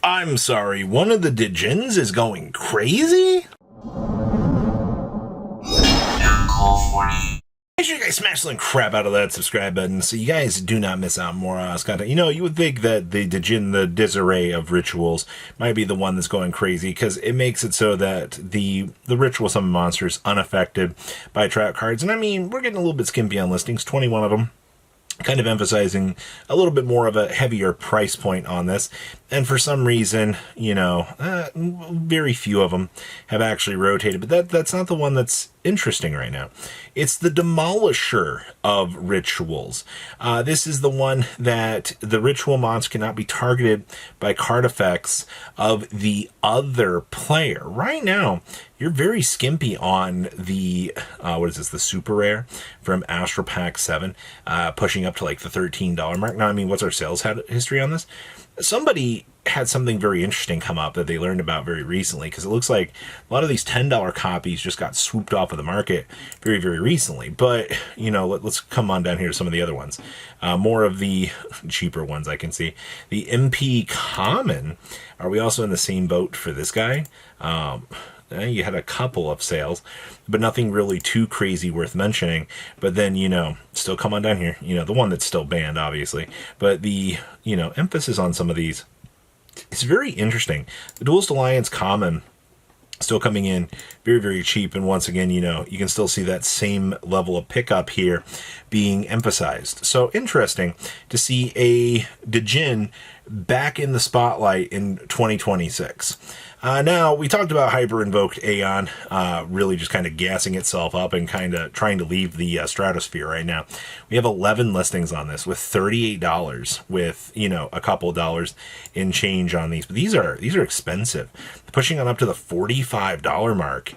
I'm sorry, one of the Djinns is going crazy? Make sure you guys smash the crap out of that subscribe button so you guys do not miss out on more content. You know, you would think that the Djinn, the disarray of rituals, might be the one that's going crazy because it makes it so that the ritual summon monster is unaffected by trap cards. And I mean, we're getting a little bit skimpy on listings, 21 of them. Kind of emphasizing a little bit more of a heavier price point on this. And for some reason, you know, very few of them have actually rotated. But that's not the one that's interesting right now. It's the Demolisher of rituals. This is the one that the ritual monster cannot be targeted by card effects of the other player. Right now, you're very skimpy on the, what is this, the super rare from Astral Pack 7, pushing up to like the $13 mark. Now, I mean, what's our sales history on this? Somebody had something very interesting come up that they learned about very recently, because it looks like a lot of these $10 copies just got swooped off of the market very, very recently. But, you know, let's come on down here to some of the other ones. More of the cheaper ones I can see. The MP Common, are we also in the same boat for this guy? You had a couple of sales, but nothing really too crazy worth mentioning. But then, you know, still come on down here, you know, the one that's still banned, obviously. But the, you know, emphasis on some of these, it's very interesting. The Duelist Alliance Common still coming in very, very cheap. And once again, you know, you can still see that same level of pickup here being emphasized. So interesting to see a Djinn back in the spotlight in 2026. Now, we talked about Hyperinvoked Aeon really just kind of gassing itself up and kind of trying to leave the stratosphere right now. We have 11 listings on this with $38 with, you know, a couple of dollars in change on these. But these are expensive. Pushing on up to the $45 mark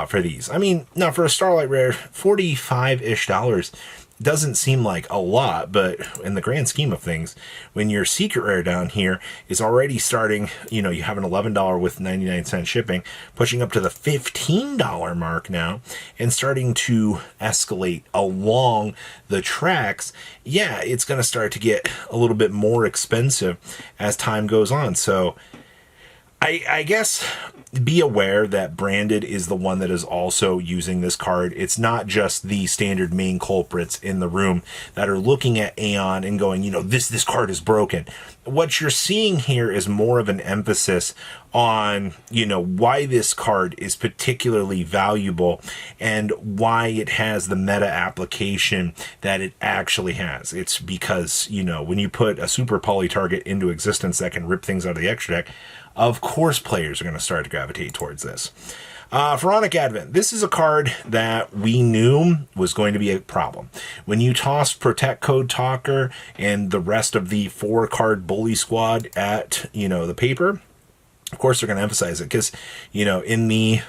for these. I mean, now for a Starlight Rare, $45-ish doesn't seem like a lot, but in the grand scheme of things, when your secret rare down here is already starting, you know, you have an $11 with 99-cent shipping, pushing up to the $15 mark now, and starting to escalate along the tracks, yeah, it's going to start to get a little bit more expensive as time goes on. So I guess be aware that Branded is the one that is also using this card. It's not just the standard main culprits in the room that are looking at Aeon and going, you know, this card is broken. What you're seeing here is more of an emphasis on, you know, why this card is particularly valuable and why it has the meta application that it actually has. It's because, you know, when you put a super poly target into existence that can rip things out of the extra deck, of course players are going to start to gravitate towards this. Pharaonic Advent. This is a card that we knew was going to be a problem. When you toss Protect Code Talker and the rest of the 4-card bully squad at, you know, the paper, of course they're going to emphasize it because, you know, in the,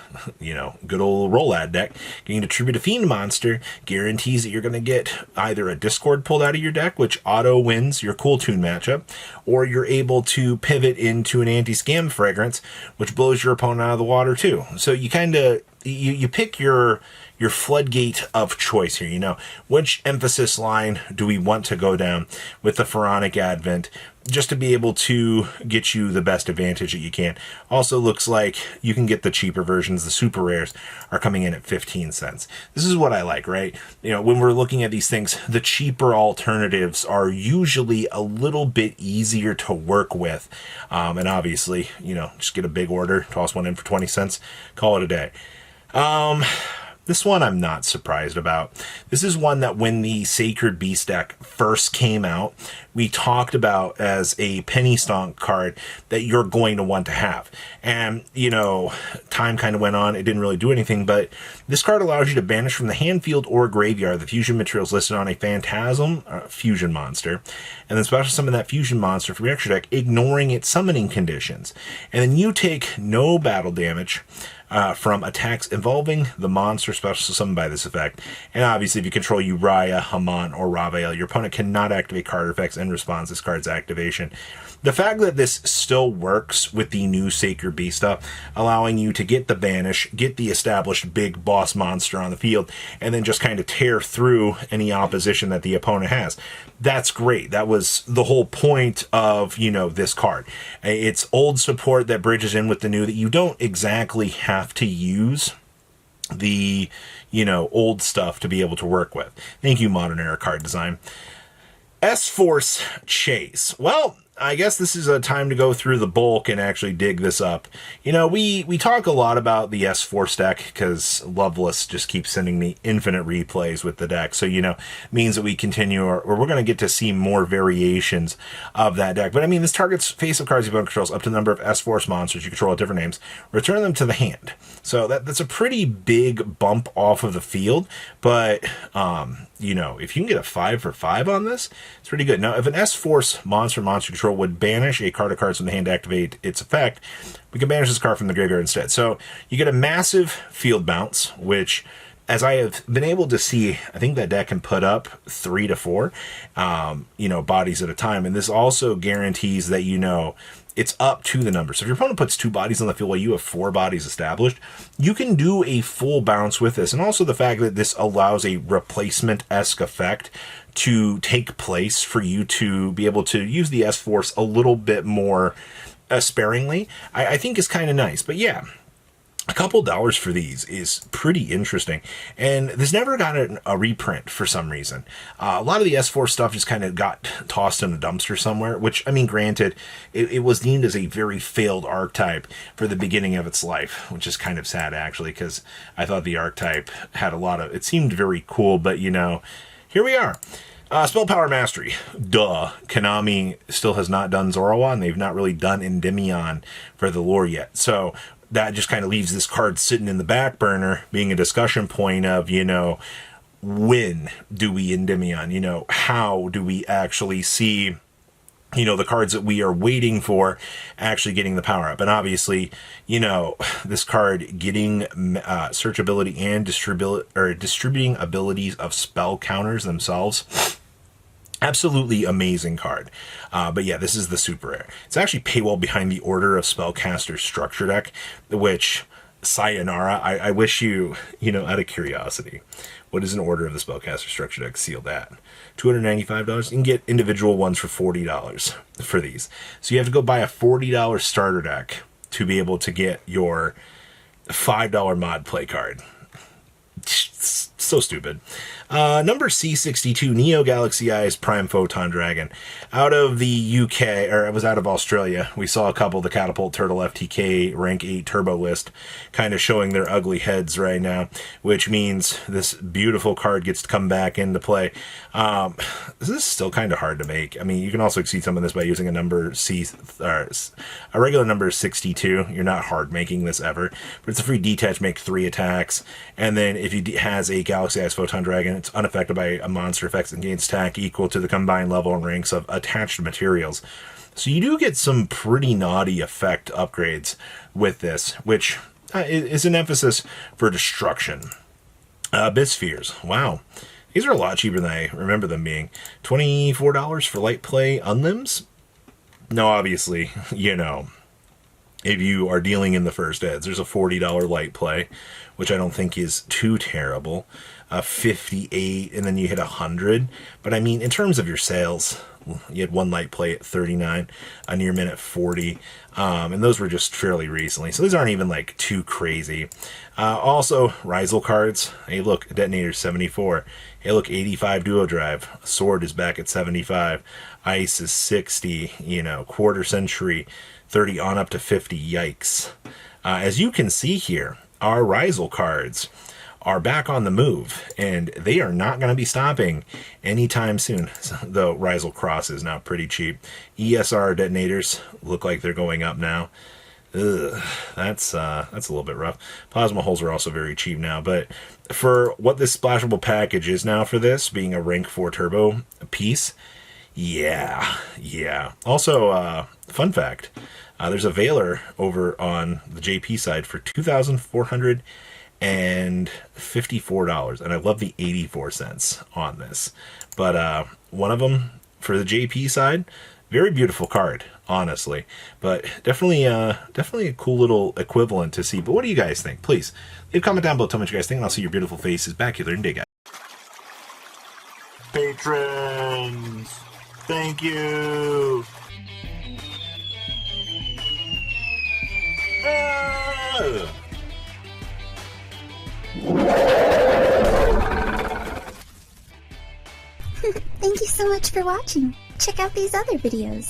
you know, good old roll ad deck, getting to tribute a Fiend monster guarantees that you're going to get either a Discord pulled out of your deck, which auto wins your Cool Tune matchup, or you're able to pivot into an anti-scam fragrance, which blows your opponent out of the water too. So you kind of, you pick your floodgate of choice here. You know, which emphasis line do we want to go down with the Pharaonic Advent just to be able to get you the best advantage that you can. Also looks like you can get the cheaper versions. The super rares are coming in at 15 cents. This is what I like, right? You know, when we're looking at these things, the cheaper alternatives are usually a little bit easier to work with. And obviously, you know, just get a big order, toss one in for 20 cents, call it a day. This one I'm not surprised about. This is one that when the Sacred Beast deck first came out, we talked about as a penny stonk card that you're going to want to have. And, you know, time kind of went on. It didn't really do anything, but this card allows you to banish from the hand, field, or graveyard the fusion materials listed on a Phantasm fusion monster, and then special summon that fusion monster from your extra deck, ignoring its summoning conditions. And then you take no battle damage from attacks involving the monster special summoned by this effect. And obviously, if you control Uriah, Haman, or Ryzeal, your opponent cannot activate card effects in response to this card's activation. the fact that this still works with the new Sacred Beast stuff, allowing you to get the Banish, get the established big boss monster on the field, and then just kind of tear through any opposition that the opponent has. That's great. That was the whole point of, you know, this card. It's old support that bridges in with the new, that you don't exactly have to use the, you know, old stuff to be able to work with. Thank you, Modern Era Card Design. S-Force Chase. Well, I guess this is a time to go through the bulk and actually dig this up. You know, we talk a lot about the S-Force deck because Loveless just keeps sending me infinite replays with the deck. So, you know, means that we continue, or we're going to get to see more variations of that deck. But I mean, this targets face-up cards your opponent controls up to the number of S-Force monsters you control at different names. Return them to the hand. So that's a pretty big bump off of the field. But, you know, if you can get a 5 for 5 on this, it's pretty good. Now, if an S-Force monster control would banish a card of cards from the hand to activate its effect, we can banish this card from the graveyard instead. So you get a massive field bounce, which, as I have been able to see, I think that deck can put up 3 to 4, you know, bodies at a time. And this also guarantees that, you know, it's up to the number. So if your opponent puts 2 bodies on the field while you have 4 bodies established, you can do a full bounce with this. And also the fact that this allows a replacement-esque effect to take place for you to be able to use the S-Force a little bit more sparingly, I think is kind of nice. But yeah, a couple dollars for these is pretty interesting. And this never got a reprint for some reason. A lot of the S-Force stuff just kind of got tossed in a dumpster somewhere, which, I mean, granted, it was deemed as a very failed archetype for the beginning of its life, which is kind of sad, actually, because I thought the archetype had a lot of, it seemed very cool, but, you know, here we are. Spell Power Mastery. Duh. Konami still has not done Zoroark. They've not really done Endymion for the lore yet. So that just kind of leaves this card sitting in the back burner, being a discussion point of, you know, when do we Endymion? You know, how do we actually see, you know, the cards that we are waiting for actually getting the power up? And obviously, you know, this card getting searchability and distributing abilities of spell counters themselves. Absolutely amazing card. But yeah, this is the super rare. It's actually paywall behind the Order of Spellcaster Structure deck, which, sayonara, I wish you know, out of curiosity, what is an Order of the Spellcaster Structure deck sealed at? $295. You can get individual ones for $40 for these. So you have to go buy a $40 starter deck to be able to get your $5 mod play card. So stupid. Number C62, Neo Galaxy Eyes Prime Photon Dragon. Out of the UK, or it was out of Australia, we saw a couple of the Catapult Turtle FTK rank 8 turbo list kind of showing their ugly heads right now, which means this beautiful card gets to come back into play. This is still kind of hard to make. I mean, you can also exceed some of this by using a number a regular number 62. You're not hard making this ever, but it's a free detach, make 3 attacks, and then if he has a Galaxy Eyes Photon Dragon, it's unaffected by a monster effects and gains attack equal to the combined level and ranks of attached materials. So you do get some pretty naughty effect upgrades with this, which is an emphasis for destruction. Bispheres. Wow. These are a lot cheaper than I remember them being. $24 for light play unlims? No, obviously, you know, if you are dealing in the first eds, there's a $40 light play, which I don't think is too terrible. 58, and then you hit 100. But I mean, in terms of your sales, you had one light play at 39, a near min at 40, and those were just fairly recently. So these aren't even like too crazy. Also, Ryzeal cards. Hey, look, Detonator 74. Hey, look, 85 Duo Drive. Sword is back at 75. Ice is 60. You know, Quarter Century 30 on up to 50. Yikes. As you can see here, our Ryzeal cards are back on the move, and they are not going to be stopping anytime soon, though Ryzeal Cross is now pretty cheap. ESR detonators look like they're going up now. Ugh, that's a little bit rough. Plasma holes are also very cheap now, but for what this splashable package is now for this, being a rank 4 turbo piece, yeah. Also, fun fact, there's a Veiler over on the JP side for $2,454, and I love the 84 cents on this. But one of them for the JP side, very beautiful card. honestly. But definitely a cool little equivalent to see. But what do you guys think? Please leave a comment down below, tell me what you guys think, and I'll see your beautiful faces back here in day, guys. Patrons, thank you. Thank you so much for watching. Check out these other videos.